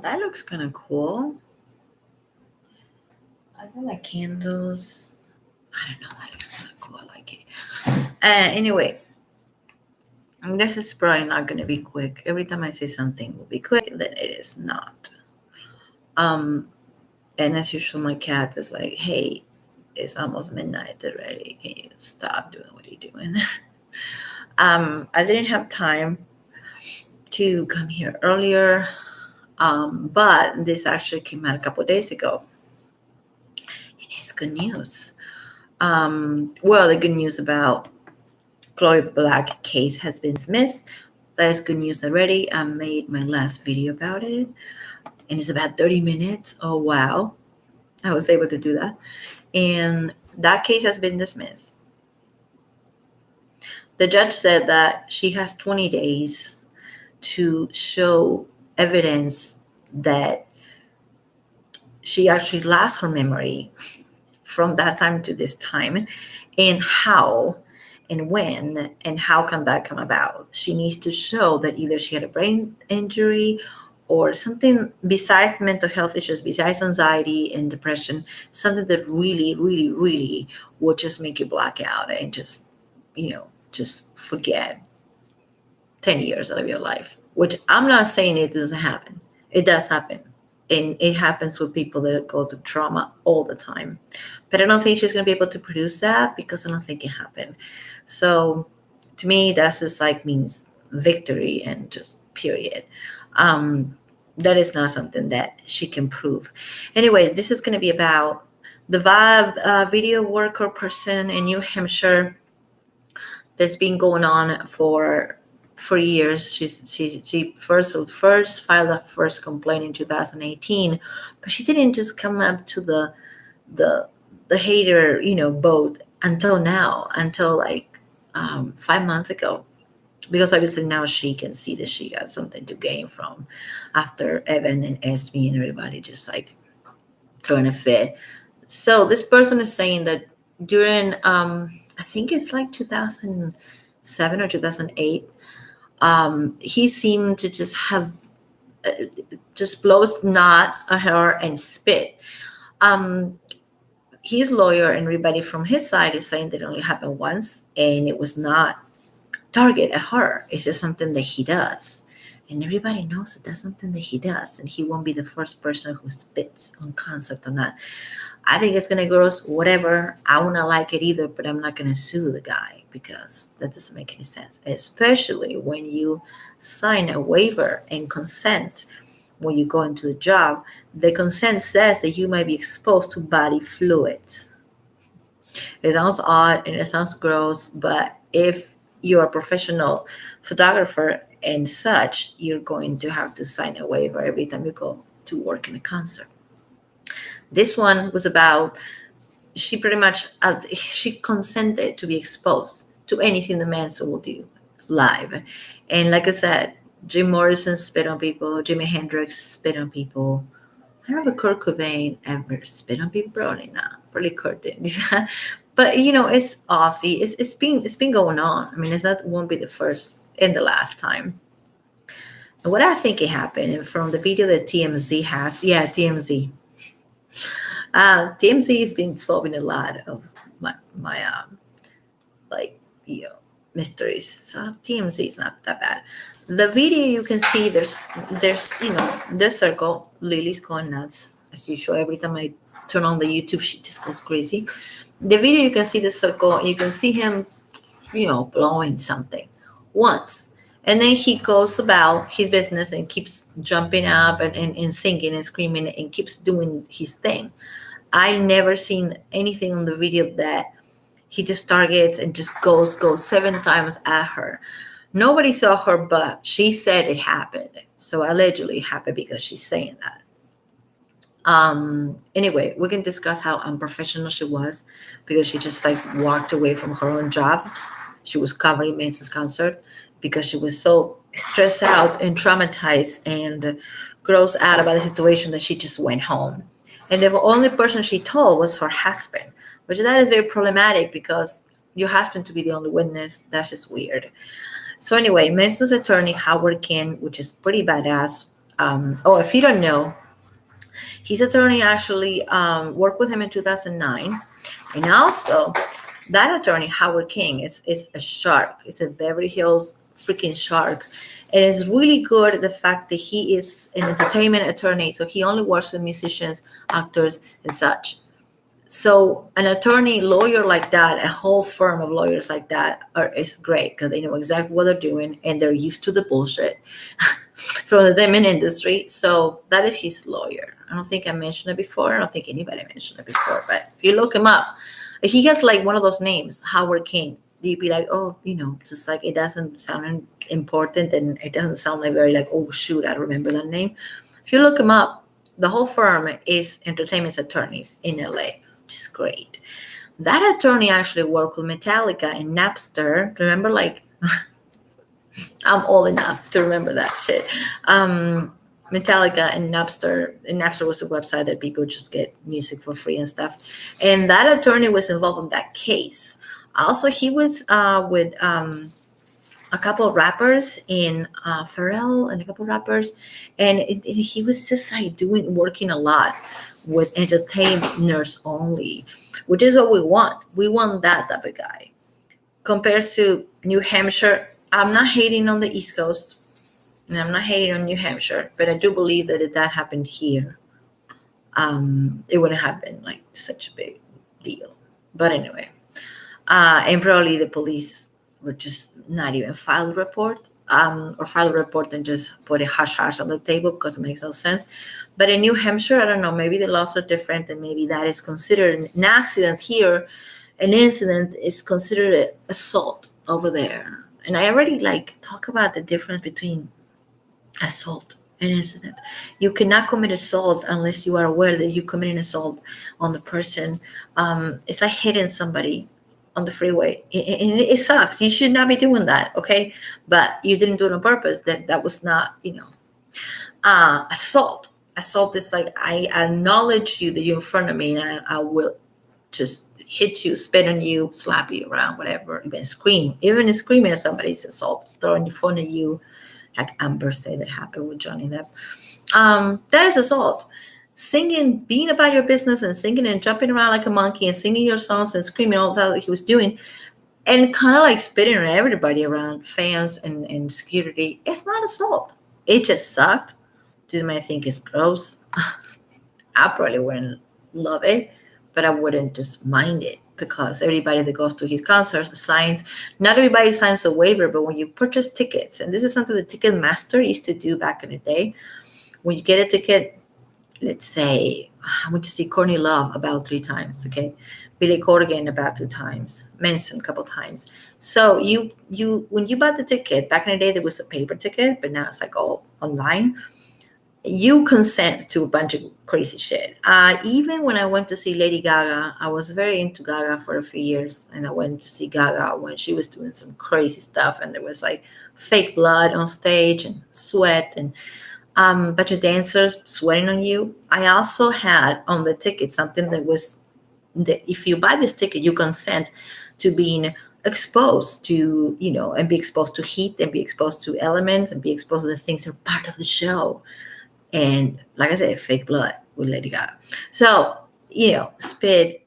that looks kind of cool. I don't like candles. I don't know. That looks kind of cool. I like it. Anyway, this is probably not going to be quick. Every time I say something will be quick, then it is not. Um, and as usual, my cat is like, "Hey, it's almost midnight already. Can you stop doing what you're doing?" I didn't have time to come here earlier, but this actually came out a couple of days ago. And it's good news. Well, the good news about Chloe Black case has been dismissed. That is good news already. I made my last video about it, and it's about 30 minutes. Oh, wow. I was able to do that. And that case has been dismissed. The judge said that she has 20 days to show evidence that she actually lost her memory from that time to this time, and how and when and how can that come about. She needs to show that either she had a brain injury or something besides mental health issues, besides anxiety and depression, something that really, really, really would just make you black out and just, just forget 10 years out of your life, which I'm not saying it doesn't happen. It does happen. And it happens with people that go through trauma all the time. But I don't think she's going to be able to produce that because I don't think it happened. So to me, that's just like means victory and just period. That is not something that she can prove. Anyway, this is going to be about the vibe video worker person in New Hampshire that's been going on for years. She first filed the first complaint in 2018, but she didn't just come up to the hater boat until now, until like 5 months ago, because obviously now she can see that she got something to gain from after Evan and Esme and everybody just like throwing a fit. So this person is saying that during I think it's like 2007 or 2008, he seemed to just have just blow snot at her and spit. His lawyer and everybody from his side is saying that it only happened once and it was not target at her. It's just something that he does. And everybody knows that that's something that he does. And he won't be the first person who spits on concert or not. I think it's going to gross, whatever. I won't like it either, but I'm not going to sue the guy because that doesn't make any sense, especially when you sign a waiver and consent when you go into a job. The consent says that you might be exposed to body fluids. It sounds odd and it sounds gross, but if you're a professional photographer and such, you're going to have to sign a waiver every time you go to work in a concert. This one was about, she pretty much, she consented to be exposed to anything the Manson will do live. And like I said, Jim Morrison spit on people, Jimi Hendrix spit on people. I don't know if Kurt Cobain ever spit on people, probably not. Probably Kurt did. But it's Aussie. It's been going on. I mean, that won't be the first and the last time. And what I think it happened, and from the video that TMZ has, TMZ. TMZ has been solving a lot of my mysteries. So TMZ is not that bad. The video you can see there's the circle. Lily's going nuts as usual. Every time I turn on the YouTube, she just goes crazy. The video you can see the circle. You can see him, blowing something once. And then he goes about his business and keeps jumping up and singing and screaming and keeps doing his thing. I never seen anything on the video that he just targets and just goes 7 times at her. Nobody saw her, but she said it happened. So allegedly it happened because she's saying that. Anyway, we can discuss how unprofessional she was because she just like walked away from her own job. She was covering Manson's concert because she was so stressed out and traumatized and grossed out about the situation that she just went home. And the only person she told was her husband, which that is very problematic because your husband to be the only witness, that's just weird. So anyway, Manson's attorney, Howard King, which is pretty badass, If you don't know, his attorney actually worked with him in 2009. And also, that attorney, Howard King, is a shark. It's a Beverly Hills freaking shark. And it's really good the fact that he is an entertainment attorney. So he only works with musicians, actors, and such. So an attorney, lawyer like that, a whole firm of lawyers like that is great because they know exactly what they're doing and they're used to the bullshit from the entertainment industry. So that is his lawyer. I don't think I mentioned it before. I don't think anybody mentioned it before. But if you look him up, he has like one of those names, Howard King. You'd be like, oh, just like it doesn't sound important and it doesn't sound like very like, oh shoot, I remember that name. If you look him up, the whole firm is entertainment attorneys in LA, which is great. That attorney actually worked with Metallica and Napster. Remember, like, I'm old enough to remember that shit. Metallica and Napster. And Napster was a website that people just get music for free and stuff. And that attorney was involved in that case. Also, he was with a couple of rappers in Pharrell and a couple of rappers, and he was just like working a lot with entertainers only, which is what we want. We want that type of guy. Compared to New Hampshire, I'm not hating on the East Coast, and I'm not hating on New Hampshire, but I do believe that if that happened here, it wouldn't have been like such a big deal. But anyway, and probably the police would just not even file a report, or file a report and just put a hush hush on the table because it makes no sense. But in New Hampshire, I don't know, maybe the laws are different and maybe that is considered an accident here. An incident is considered assault over there. And I already like talk about the difference between assault and incident. You cannot commit assault unless you are aware that you committed assault on the person. It's like hitting somebody on the freeway. It sucks. You should not be doing that, okay? But you didn't do it on purpose. That was not, assault. Assault is like I acknowledge you that you're in front of me, and I will just hit you, spit on you, slap you around, whatever, even scream. Even screaming at somebody is assault. Throwing the phone at you, like Amber said that happened with Johnny Depp. That is assault. Singing, being about your business and singing and jumping around like a monkey and singing your songs and screaming all that he was doing, and kind of like spitting on everybody around, fans and security. It's not assault. It just sucked. You might think it's gross. I probably wouldn't love it, but I wouldn't just mind it because everybody that goes to his concerts signs. Not everybody signs a waiver, but when you purchase tickets, and this is something the Ticketmaster used to do back in the day, when you get a ticket, let's say I went to see Courtney Love about 3 times, okay, Billy Corgan about 2 times, Manson a couple times. So you when you bought the ticket back in the day, there was a paper ticket, but now it's like all online. You consent to a bunch of crazy shit. Even when I went to see Lady Gaga, I was very into Gaga for a few years, and I went to see Gaga when she was doing some crazy stuff, and there was like fake blood on stage and sweat and bunch of dancers sweating on you. I also had on the ticket something that was that if you buy this ticket, you consent to being exposed to, and be exposed to heat and be exposed to elements and be exposed to the things that are part of the show. And like I said, fake blood with Lady Gaga. So, spit,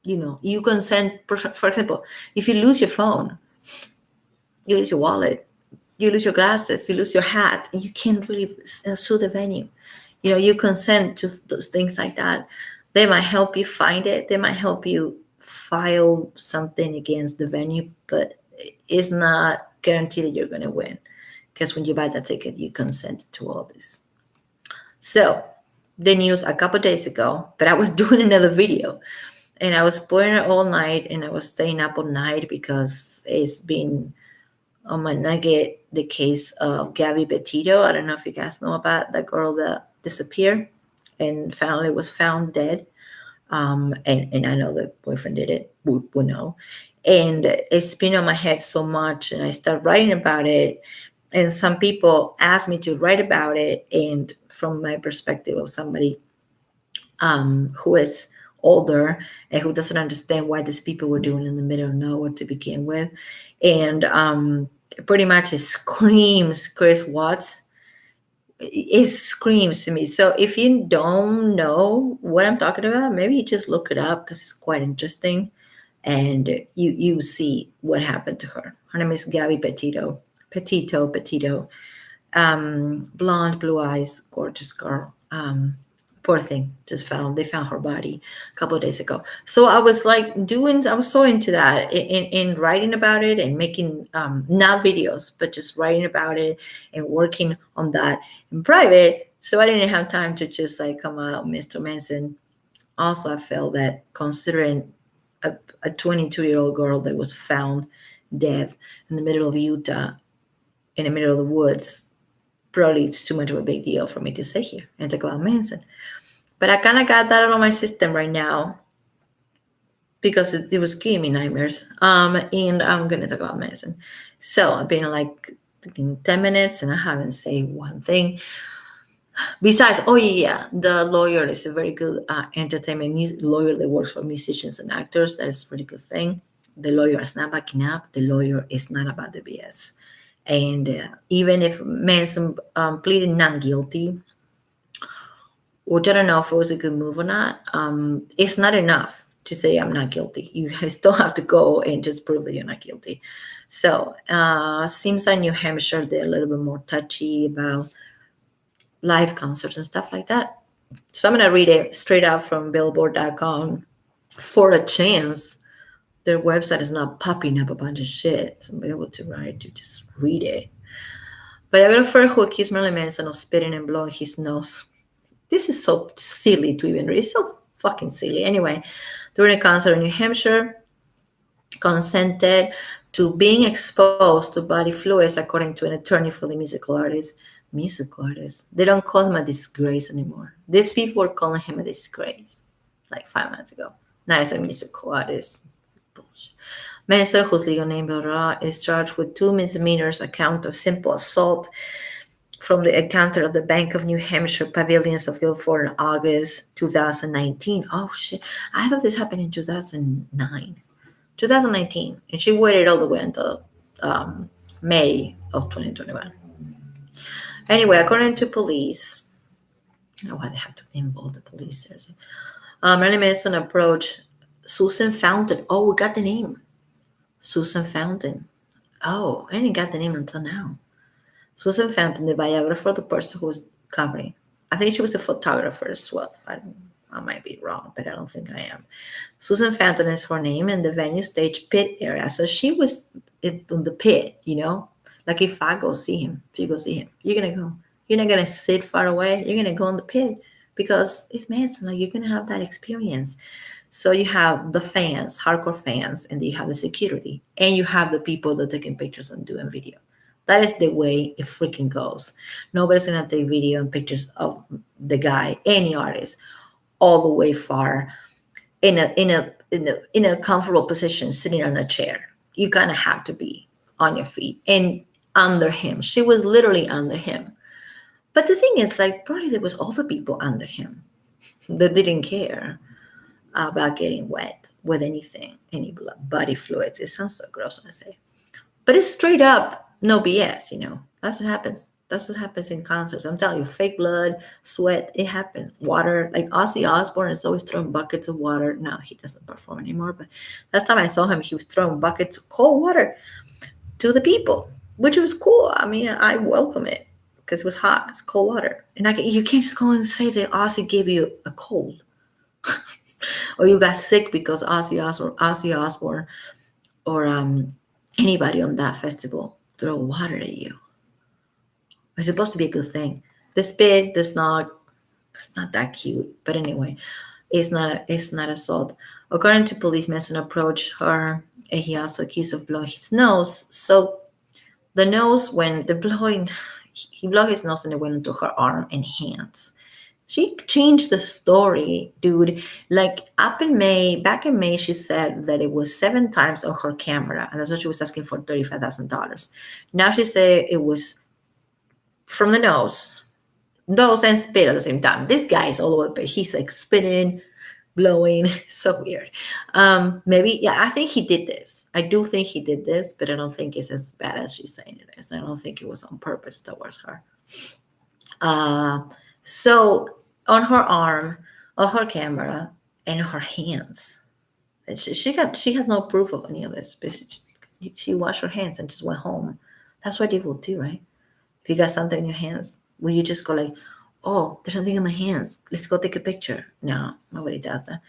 you consent, for example, if you lose your phone, you lose your wallet, you lose your glasses, you lose your hat, and you can't really sue the venue. You consent to those things like that. They might help you find it. They might help you file something against the venue, but it's not guaranteed that you're going to win. Because when you buy that ticket, you consent to all this. So the news a couple days ago, but I was doing another video and I was putting it all night and I was staying up all night because it's been on my nugget, the case of Gabby Petito. I don't know if you guys know about that girl that disappeared and finally was found dead. And I know the boyfriend did it, we know. And it's been on my head so much and I started writing about it. And some people asked me to write about it. And from my perspective of somebody who is older and who doesn't understand why these people were doing in the middle of nowhere to begin with. And pretty much it screams Chris Watts It screams to me. So if you don't know what I'm talking about, maybe you just look it up because it's quite interesting, and you see what happened to her. Her name is Gabby Petito. Blonde, blue eyes, gorgeous girl. Poor thing, they found her body a couple of days ago. So I was like I was so into that in writing about it and making not videos, but just writing about it and working on that in private. So I didn't have time to just like come out, Mr. Manson. Also, I felt that considering a 22-year-old girl that was found dead in the middle of Utah, in the middle of the woods, probably it's too much of a big deal for me to say here and talk about Manson. But I kind of got that out of my system right now because it was giving me nightmares. And I'm going to talk about Manson. So I've been like 10 minutes and I haven't said one thing. Besides, oh yeah, the lawyer is a very good entertainment lawyer that works for musicians and actors. That is a pretty good thing. The lawyer is not backing up. The lawyer is not about the BS. And even if Manson pleaded not guilty, which I don't know if it was a good move or not, it's not enough to say I'm not guilty. You still have to go and just prove that you're not guilty. So seems like New Hampshire, they're a little bit more touchy about live concerts and stuff like that. So I'm going to read it straight out from billboard.com. For a chance, their website is not popping up a bunch of shit. So I'm able to write to just read it. Biographer who accused Marilyn Manson of spitting and blowing his nose. This is so silly to even read. It's so fucking silly. Anyway, during a concert in New Hampshire, consented to being exposed to body fluids, according to an attorney for the musical artist. Musical artist. They don't call him a disgrace anymore. These people were calling him a disgrace like 5 months ago. Now he's a musical artist. Bullshit. Manson, whose legal name is charged with 2 misdemeanors, a count of simple assault from the encounter at the Bank of New Hampshire Pavilions of Guilford in August 2019. Oh shit! I thought this happened in 2009. 2019, and she waited all the way until May of 2021. Anyway, according to police, why they have to involve the police there. Marilyn Manson approached Susan Fountain. Oh, we got the name. Susan Fountain. Oh, I didn't got the name until now. Susan Fountain, the biographer, the person who was covering. I think she was the photographer as well. I might be wrong, but I don't think I am. Susan Fountain is her name, and the venue stage pit area. So she was in the pit, you know? Like if I go see him, if you go see him, you're going to go. You're not going to sit far away. You're going to go in the pit because it's Manson. Like you're going to have that experience. So you have the fans, hardcore fans, and then you have the security, and you have the people that are taking pictures and doing video. That is the way it freaking goes. Nobody's gonna take video and pictures of the guy, any artist, all the way far in a comfortable position, sitting on a chair. You kind of have to be on your feet and under him. She was literally under him. But the thing is, like, probably there was other people under him that didn't care about getting wet with anything, any body fluids. It sounds so gross when I say, but it's straight up. No BS, you know. That's what happens. That's what happens in concerts. I'm telling you, fake blood, sweat, it happens. Water, like Ozzy Osbourne is always throwing buckets of water. Now he doesn't perform anymore, but last time I saw him, he was throwing buckets of cold water to the people, which was cool. I mean, I welcome it because it was hot. It's cold water. And you can't just go and say that Ozzy gave you a cold or you got sick because Ozzy Osbourne or anybody on that festival throw water at you. It's supposed to be a good thing. The spit does not. It's not that cute. But anyway, it's not assault. According to police, Manson approached her, and he also accused of blowing his nose. So the nose, when the blowing, he blew his nose and it went into her arm and hands. She changed the story, dude. Like back in May, she said that it was 7 times on her camera, and that's what she was asking for, $35,000. Now she said it was from the nose and spit at the same time. This guy is all over the place. He's like spitting, blowing. So weird. Maybe, yeah, I think he did this. I do think he did this, but I don't think it's as bad as she's saying it is. I don't think it was on purpose towards her. Uh, so on her arm, on her camera, and her hands. And she has no proof of any of this. But she washed her hands and just went home. That's what they will do, right? If you got something in your hands, will you just go like, "Oh, there's something in my hands. Let's go take a picture"? No, nobody does that.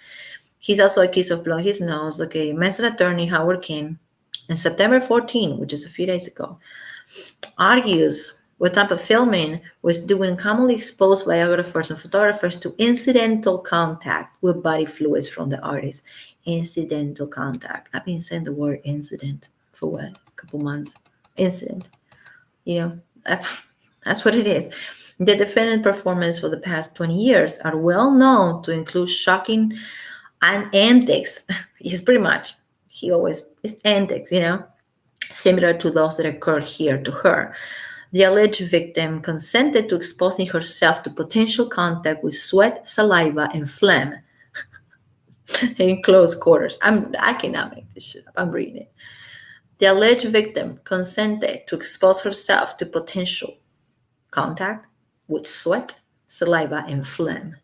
He's also accused of blowing his nose. Okay, Manson attorney Howard King, on September 14, which is a few days ago, argues what type of filming was doing commonly exposed biographers and photographers to incidental contact with body fluids from the artist. Incidental contact. I've been saying the word incident for what? A couple months. Incident. You know, that's what it is. The defendant performances for the past 20 years are well known to include shocking and antics. He's pretty much, he always is antics, similar to those that occurred here to her. The alleged victim consented to exposing herself to potential contact with sweat, saliva, and phlegm in close quarters. I cannot make this shit up. I'm reading it. The alleged victim consented to expose herself to potential contact with sweat, saliva, and phlegm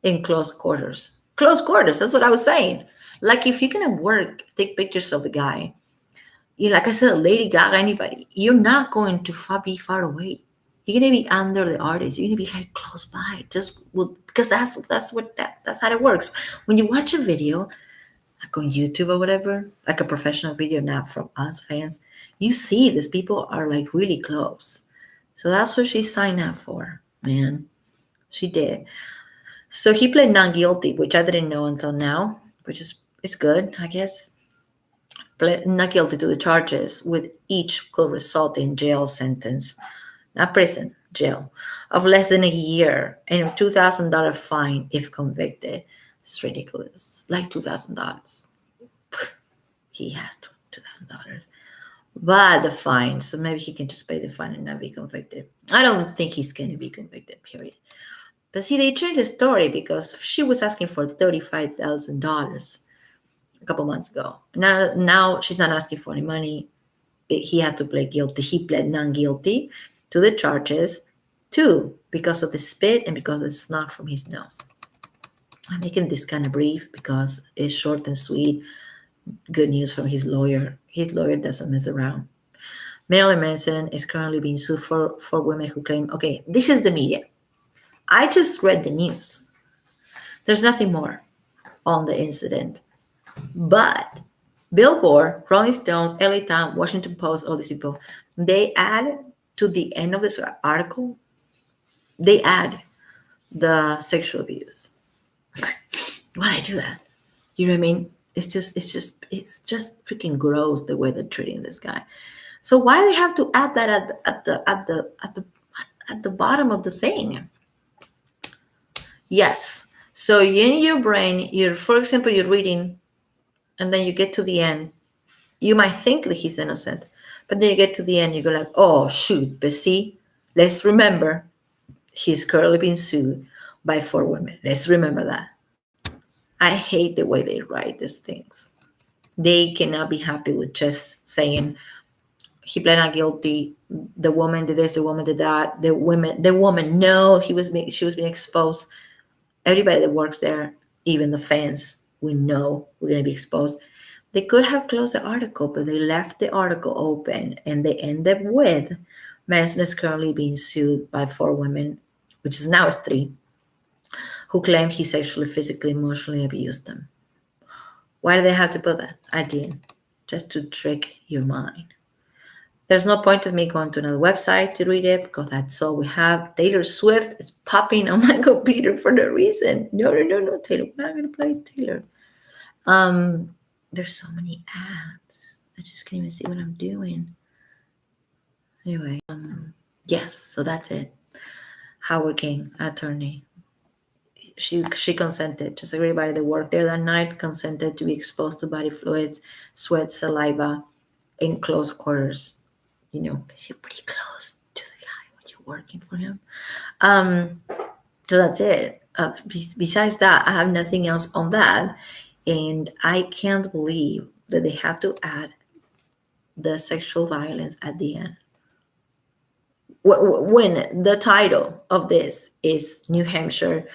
in close quarters. Close quarters, that's what I was saying. Like if you're gonna work, take pictures of the guy, like I said, Lady Gaga, anybody, you're not going to be far away. You're gonna be under the artist. You're gonna be like close by, because that's how it works. When you watch a video, like on YouTube or whatever, like a professional video, not from us fans, you see these people are like really close. So that's what she signed up for, man. She did. So he pled not guilty, which I didn't know until now, which is good, I guess. Pled not guilty to the charges, with each could result in jail sentence, not prison, jail, of less than a year and a $2,000 fine if convicted. It's ridiculous. Like $2,000. He has $2,000. But the fine, so maybe he can just pay the fine and not be convicted. I don't think he's going to be convicted, period. But see, they changed the story because she was asking for $35,000 a couple months ago. Now she's not asking for any money. He had to plead guilty. He pled non-guilty to the charges, too, because of the spit and because of the snot from his nose. I'm making this kind of brief because it's short and sweet. Good news from his lawyer. His lawyer doesn't mess around. Marilyn Manson is currently being sued for women who claim, okay, this is the media. I just read the news. There's nothing more on the incident. But Billboard, Rolling Stones, LA Times, Washington Post, all these people, they add to the end of this article, they add the sexual abuse. Why do that? You know what I mean? It's just freaking gross the way they're treating this guy. So why they have to add that at the bottom of the thing? Yes. So in your brain, for example, you're reading, and then you get to the end. You might think that he's innocent, but then you get to the end, you go like, oh shoot! But see, let's remember, he's currently being sued by 4 women. Let's remember that. I hate the way they write these things. They cannot be happy with just saying he pled not guilty. The woman did this. The woman did that. The woman. No, she was being exposed. Everybody that works there, even the fans, we know we're going to be exposed. They could have closed the article, but they left the article open, and they ended with Manson is currently being sued by 4 women, which is now 3, who claim he sexually, physically, emotionally abused them. Why do they have to put that at the end? Just to trick your mind. There's no point of me going to another website to read it because that's all we have. Taylor Swift is popping on my computer for no reason. No, Taylor. We're not going to play Taylor. There's so many ads. I just can't even see what I'm doing. Anyway, yes, so that's it. Howard King, attorney. She consented. Just everybody that worked there that night consented to be exposed to body fluids, sweat, saliva in close quarters. Because you're pretty close to the guy when you're working for him. So that's it. Besides that, I have nothing else on that. And I can't believe that they have to add the sexual violence at the end. when the title of this is New Hampshire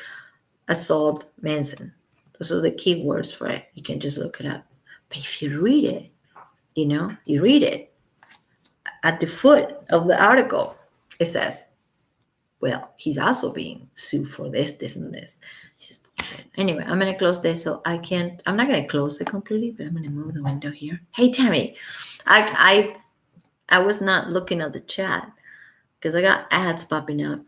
assault Manson. Those are the keywords for it. You can just look it up. But if you read it, you read it at the foot of the article, it says, well, he's also being sued for this, this, and this. This is bullshit. Anyway, I'm gonna close this so I'm not gonna close it completely, but I'm gonna move the window here. Hey Tammy, I was not looking at the chat because I got ads popping up.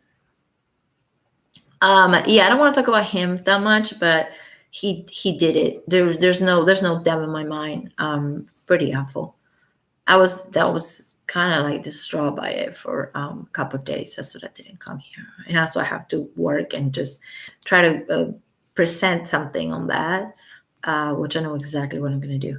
Yeah, I don't want to talk about him that much, but he did it. There's no doubt in my mind. Pretty awful. That was kind of like distraught by it for a couple of days. That's what I didn't come here, and also I have to work and just try to present something on that, which I know exactly what I'm gonna do.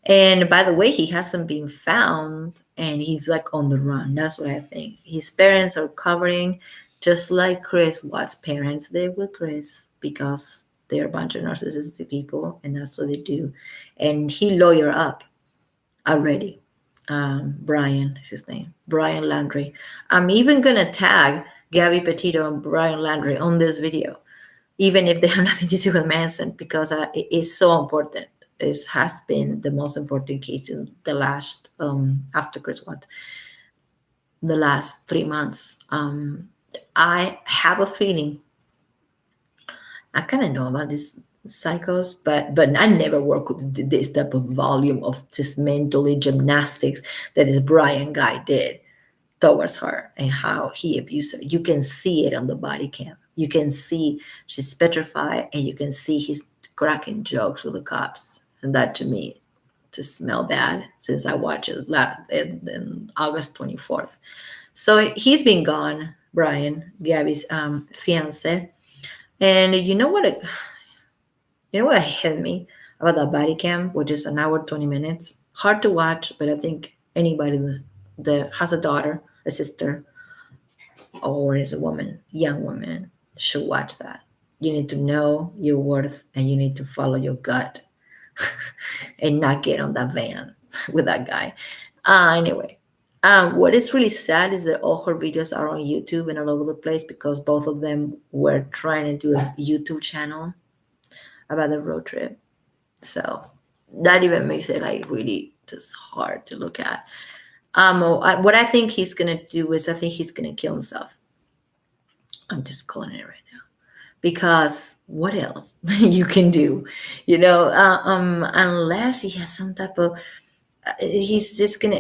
And by the way, he hasn't been found and he's like on the run. That's what I think. His parents are covering, just like Chris Watts' parents did with Chris, because they're a bunch of narcissistic people and that's what they do. And he lawyered up already. Brian is his name, Brian Landry. I'm even going to tag Gabby Petito and Brian Landry on this video, even if they have nothing to do with Manson, because it is so important. This has been the most important case in the last, after Chris Watts, the last 3 months. I have a feeling, I kind of know about these psychos, but I never work with this type of volume of just mentally gymnastics that this Brian guy did towards her and how he abused her. You can see it on the body cam. You can see she's petrified and you can see he's cracking jokes with the cops. And that to me just smell bad since I watched it in August 24th. So he's been gone, Brian, Gabby's fiance. And you know what hit me about that body cam, which is an hour, 20 minutes. Hard to watch, but I think anybody that has a daughter, a sister, or is a woman, young woman, should watch that. You need to know your worth and you need to follow your gut and not get on that van with that guy. Anyway, what is really sad is that all her videos are on YouTube and all over the place because both of them were trying to do a YouTube channel about the road trip. So that even makes it like really just hard to look at. What I think he's gonna do is I think he's gonna kill himself. I'm just calling it right now because what else you can do, unless he has some type of. He's just gonna.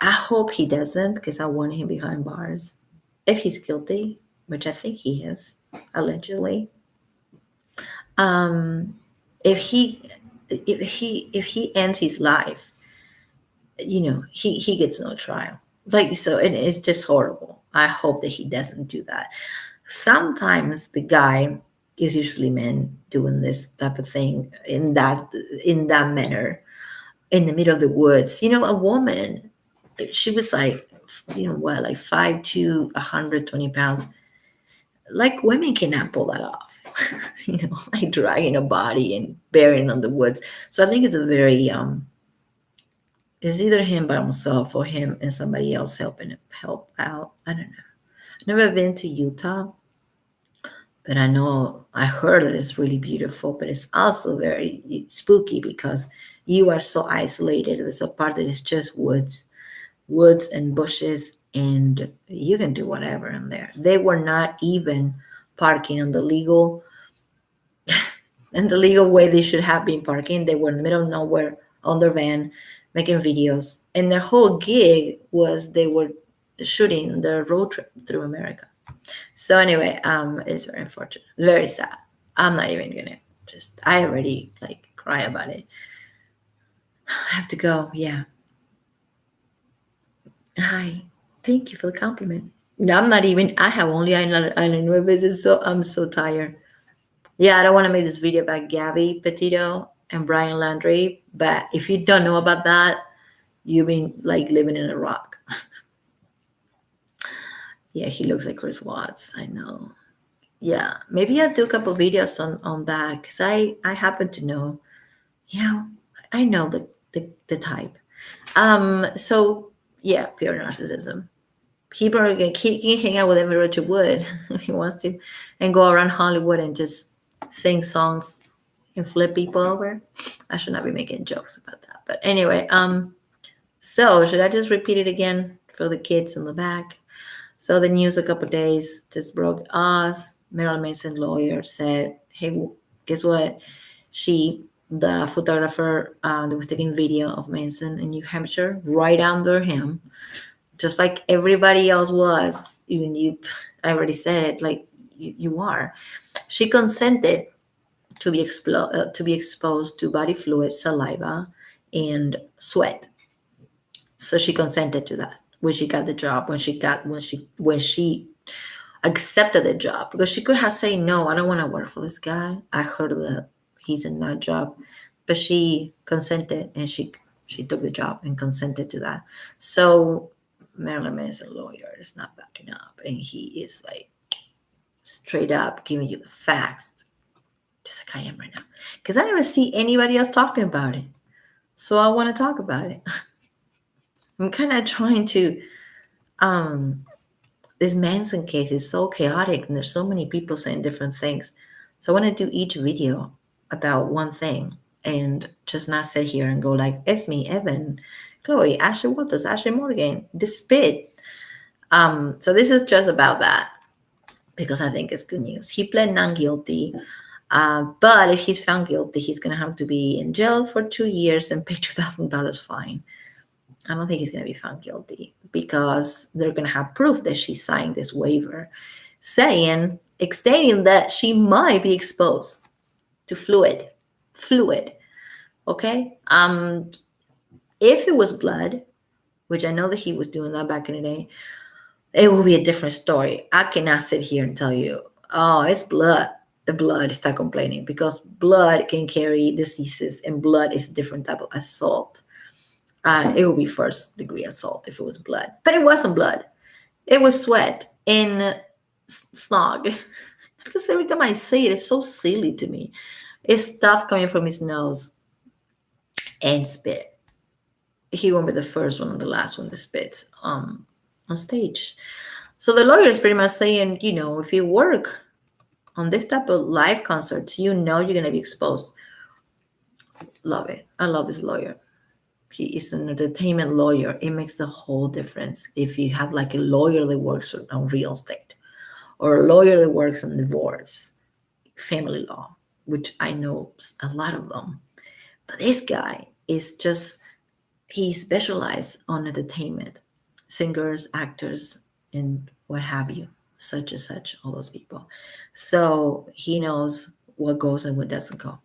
I hope he doesn't because I want him behind bars. If he's guilty, which I think he is, allegedly. If he ends his life, he gets no trial. Like so, it's just horrible. I hope that he doesn't do that. Sometimes the guy is usually men doing this type of thing in that manner in the middle of the woods. A woman, she was like, like 5'2", 120 pounds. Like women cannot pull that off. Like dragging a body and burying on the woods. So I think it's a very it's either him by himself or him and somebody else helping him help out. I don't know. Never been to Utah, but I heard that it's really beautiful, but it's also very spooky because you are so isolated. There's a part that is just woods and bushes, and you can do whatever in there. They were not even parking on the legal way they should have been parking. They were in the middle of nowhere on their van making videos, and their whole gig was they were shooting the road trip through America. So anyway, it's very unfortunate, very sad. I'm not even gonna I already like cry about it. I have to go. Yeah. Hi. Thank you for the compliment. No, I'm not even. I have only Islander visits, so I'm so tired. Yeah, I don't want to make this video about Gabby Petito and Brian Landry, but if you don't know about that, you've been like living in a rock. Yeah, he looks like Chris Watts. I know. Yeah, maybe I'll do a couple videos on that because I happen to know, I know the type. So yeah, pure narcissism. he can hang out with every Richard Wood if he wants to, and go around Hollywood and just sing songs and flip people over. I should not be making jokes about that. But anyway, so should I just repeat it again for the kids in the back? So the news a couple days just broke us. Marilyn Manson lawyer said, "Hey, guess what? The photographer that was taking video of Manson in New Hampshire, right under him, just like everybody else was. Even you, I already said it. Like you are. She consented to be exposed to body fluid, saliva, and sweat. So she consented to that when she got the job. When she accepted the job, because she could have said no, I don't want to work for this guy. I heard that he's in that job, but she consented and she took the job and consented to that. So Marilyn Manson lawyer is not backing up, and he is like straight up giving you the facts, just like I am right now, because I never see anybody else talking about it. So I want to talk about it. I'm kind of trying to. This Manson case is so chaotic, and there's so many people saying different things. So I want to do each video about one thing, and just not sit here and go like, it's me, Evan, Chloe, Ashley Waters, Ashley Morgan, the spit. So this is just about that, because I think it's good news. He pled non-guilty, but if he's found guilty, he's going to have to be in jail for 2 years and pay $2,000 fine. I don't think he's going to be found guilty, because they're going to have proof that she signed this waiver stating that she might be exposed to fluid. Okay. If it was blood, which I know that he was doing that back in the day, it will be a different story. I cannot sit here and tell you, oh, it's blood. The blood, start complaining, because blood can carry diseases, and blood is a different type of assault. It would be first degree assault if it was blood, but it wasn't blood. It was sweat and snog. Just every time I say it, it's so silly to me. It's stuff coming from his nose and spit. He won't be the first one or the last one to spit on stage. So the lawyer is pretty much saying, if you work on this type of live concerts, you're going to be exposed. Love it. I love this lawyer. He is an entertainment lawyer. It makes the whole difference if you have like a lawyer that works on real estate, or a lawyer that works on divorce, family law, which I know a lot of them. But this guy is just, he specialized on entertainment, singers, actors, and what have you, such and such, all those people. So he knows what goes and what doesn't go.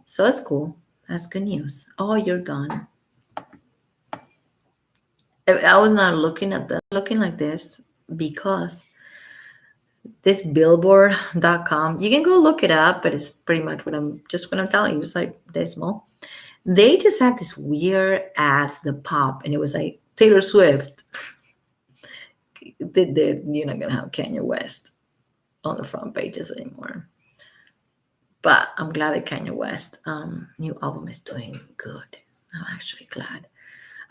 So it's cool. That's good news. Oh, you're gone. I was not looking like this, because this billboard.com, you can go look it up, but it's pretty much what I'm telling you. It's like dismal. They just have this weird ads that pop, and it was like Taylor Swift. You're not gonna have Kanye West on the front pages anymore. But I'm glad that Kanye West new album is doing good. I'm actually glad.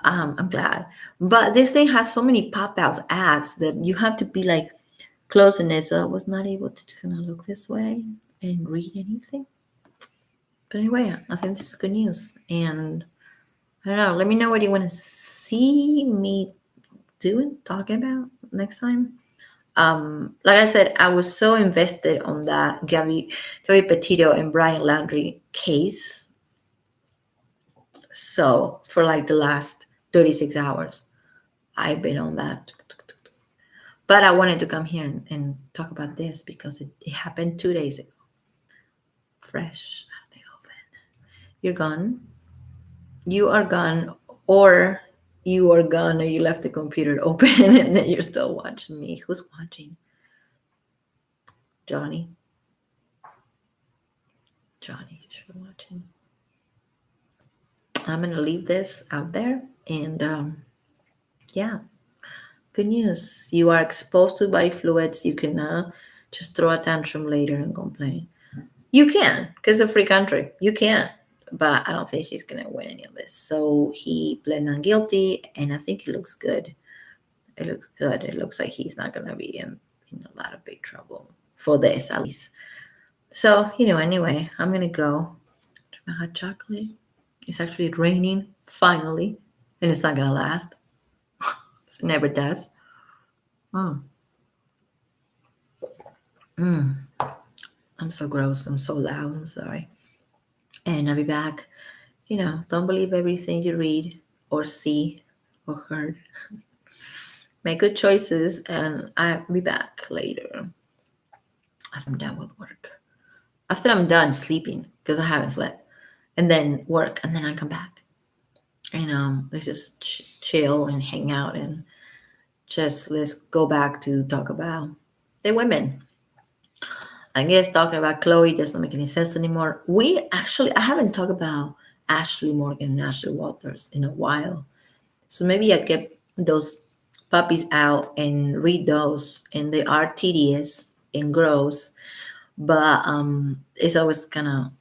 I'm glad. But this thing has so many pop-outs ads that you have to be like closing it. So I was not able to kind of look this way and read anything. But anyway, I think this is good news. And I don't know, let me know what you want to see me talking about next time. Like I said, I was so invested on that Gabby Petito and Brian Landry case. So for like the last 36 hours, I've been on that. But I wanted to come here and talk about this, because it happened 2 days ago. Fresh out of the oven. You're gone. You are gone, or you are gone, or you left the computer open and then you're still watching me. Who's watching? Johnny. Johnny's sure watching. I'm going to leave this out there. And yeah, good news. You are exposed to body fluids. You can just throw a tantrum later and complain. You can, because it's a free country. You can. But I don't think she's going to win any of this. So he pled not guilty, and I think he looks good. it looks good. It looks like he's not gonna be in a lot of big trouble for this at least. So, anyway, I'm gonna go to my hot chocolate. It's actually raining finally, and it's not gonna last. It never does. Oh, I'm so gross. I'm so loud. I'm sorry. And I'll be back. Don't believe everything you read or see or heard. Make good choices, and I'll be back later after I'm done with work. After I'm done sleeping, because I haven't slept, and then work, and then I come back. And let's just chill and hang out, and just let's go back to talk about the women. I guess talking about Chloe doesn't make any sense anymore. I haven't talked about Ashley Morgan and Ashley Walters in a while. So maybe I get those puppies out and read those, and they are tedious and gross, but it's always kind of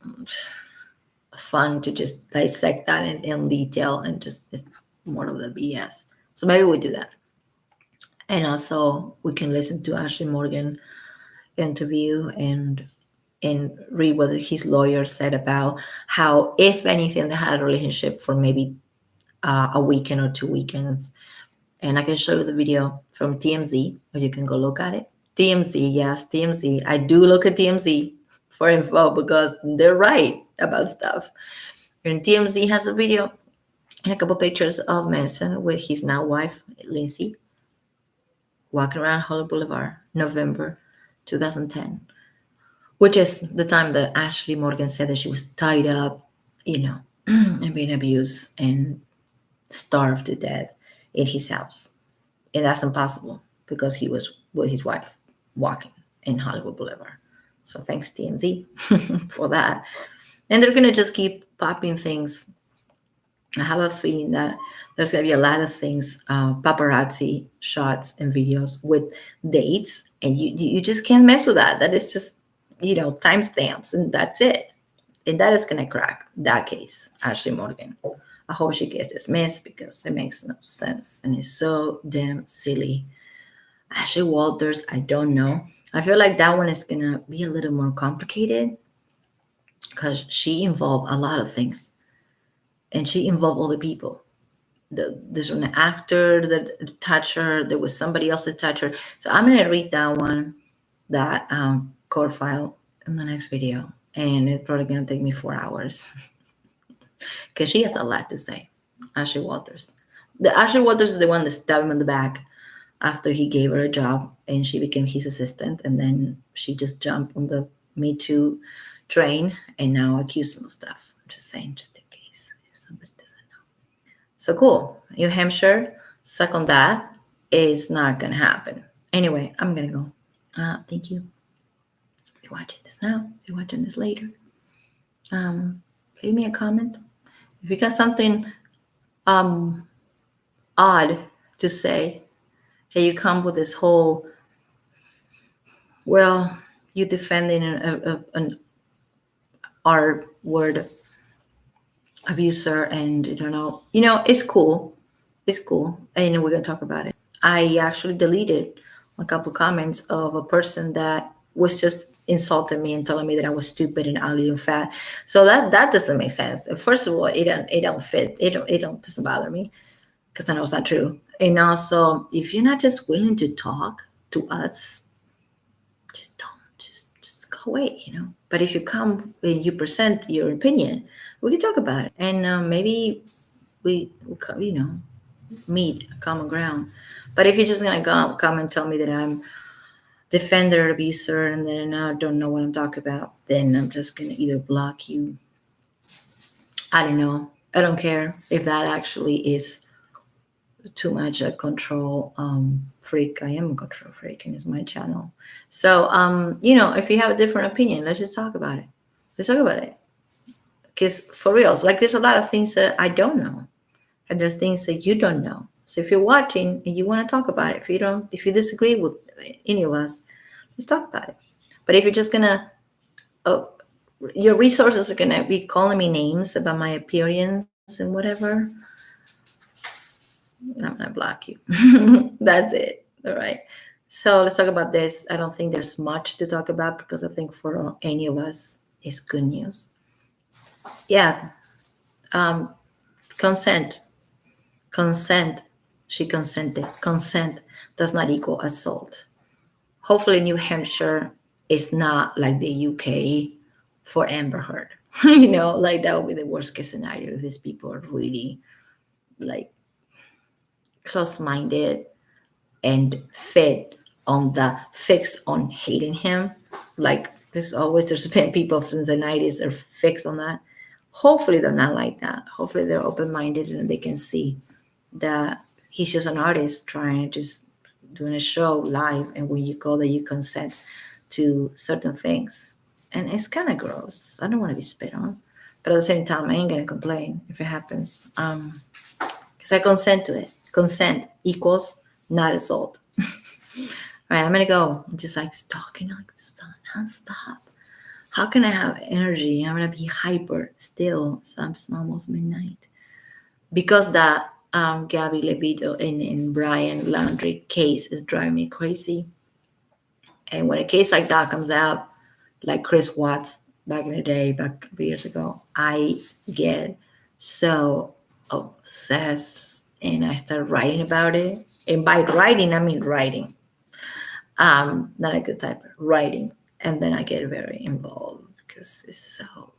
fun to just dissect that in detail, and just it's more of the BS. So maybe we do that, and also we can listen to Ashley Morgan interview and read what his lawyer said about how, if anything, they had a relationship for maybe a weekend or 2 weekends. And I can show you the video from TMZ, or you can go look at it. TMZ, yes, TMZ. I do look at TMZ for info because they're right about stuff. And TMZ has a video and a couple pictures of Manson with his now wife, Lindsay, walking around Hollywood Boulevard, November 2010, which is the time that Ashley Morgan said that she was tied up, and being abused and starved to death in his house. And that's impossible because he was with his wife walking in Hollywood Boulevard. So thanks TMZ for that. And they're gonna just keep popping things. I have a feeling that there's gonna be a lot of things, paparazzi shots and videos with dates, and you just can't mess with that. That is just timestamps, and that's it. And that is gonna crack that case, Ashley Morgan. I hope she gets dismissed because it makes no sense and it's so damn silly. Ashley Walters, I don't know. I feel like that one is gonna be a little more complicated because she involved a lot of things, and she involved all the people. There's an actor that touched her. There was somebody else that touched her. So I'm gonna read that one, that court file, in the next video, and it's probably gonna take me 4 hours because she has a lot to say. Ashley Walters. The Ashley Walters is the one that stabbed him in the back after he gave her a job and she became his assistant, and then she just jumped on the Me Too train and now accused him of stuff. I'm just saying, just in case if somebody doesn't know. So cool. New Hampshire, suck on that. Is not gonna happen. Anyway, I'm gonna go. Thank you. If you're watching this now, if you're watching this later, leave me a comment. If you got something odd to say, hey, you come with this whole, well, you defending an R word abuser, and it's cool. It's cool. And we're going to talk about it. I actually deleted a couple comments of a person that was just insulting me and telling me that I was stupid and ugly and fat. So that doesn't make sense. First of all, it don't fit. It doesn't bother me because I know it's not true. And also, if you're not just willing to talk to us, just don't. Just go away, But if you come and you present your opinion, we can talk about it, and maybe we meet common ground. But if you're just gonna come and tell me that I'm defender abuser and then I don't know what I'm talking about, then I'm just gonna either block you. I don't know. I don't care if that actually is too much a control freak. I am a control freak, and it's my channel. So if you have a different opinion, let's just talk about it. Let's talk about it. Because for reals, like there's a lot of things that I don't know, and there's things that you don't know. So if you're watching and you want to talk about it, if you disagree with any of us, let's talk about it. But if you're just gonna, your resources are gonna be calling me names about my appearance and whatever, I'm gonna block you. That's it. All right. So let's talk about this. I don't think there's much to talk about because I think for any of us it's good news. Yeah. Um, consent. Consent. She consented. Consent does not equal assault. Hopefully, New Hampshire is not like the UK for Amber Heard. Like that would be the worst case scenario if these people are really like close minded and fed on the fix on hating him. Like there's been people from the 90s that are fixed on that. Hopefully they're not like that. Hopefully they're open minded and they can see that he's just an artist trying to just doing a show live, and when you go there you consent to certain things. And it's kind of gross. I don't want to be spit on. But at the same time, I ain't gonna complain if it happens. Because I consent to it. Consent equals not assault. All right, I'm gonna go. I'm just like stalking like stop, non-stop. How can I have energy? I'm gonna be hyper still. So it's almost midnight. Because that Gabby Levito and Brian Landry case is driving me crazy. And when a case like that comes out, like Chris Watts back in the day, back years ago, I get so obsessed and I start writing about it. And by writing, I mean writing. Not a good type of writing. And then I get very involved because it's so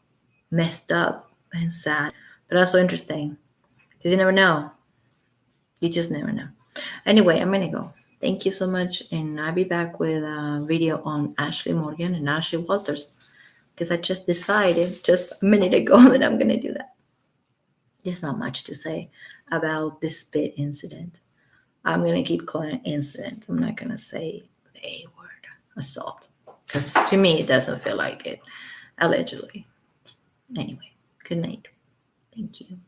messed up and sad, but also interesting because you never know. You just never know. Anyway, I'm gonna go. Thank you so much, and I'll be back with a video on Ashley Morgan and Ashley Walters because I just decided just a minute ago that I'm gonna do that. There's not much to say about this spit incident. I'm gonna keep calling it incident. I'm not gonna say the A word, assault, because to me it doesn't feel like it. Allegedly. Anyway, good night. Thank you.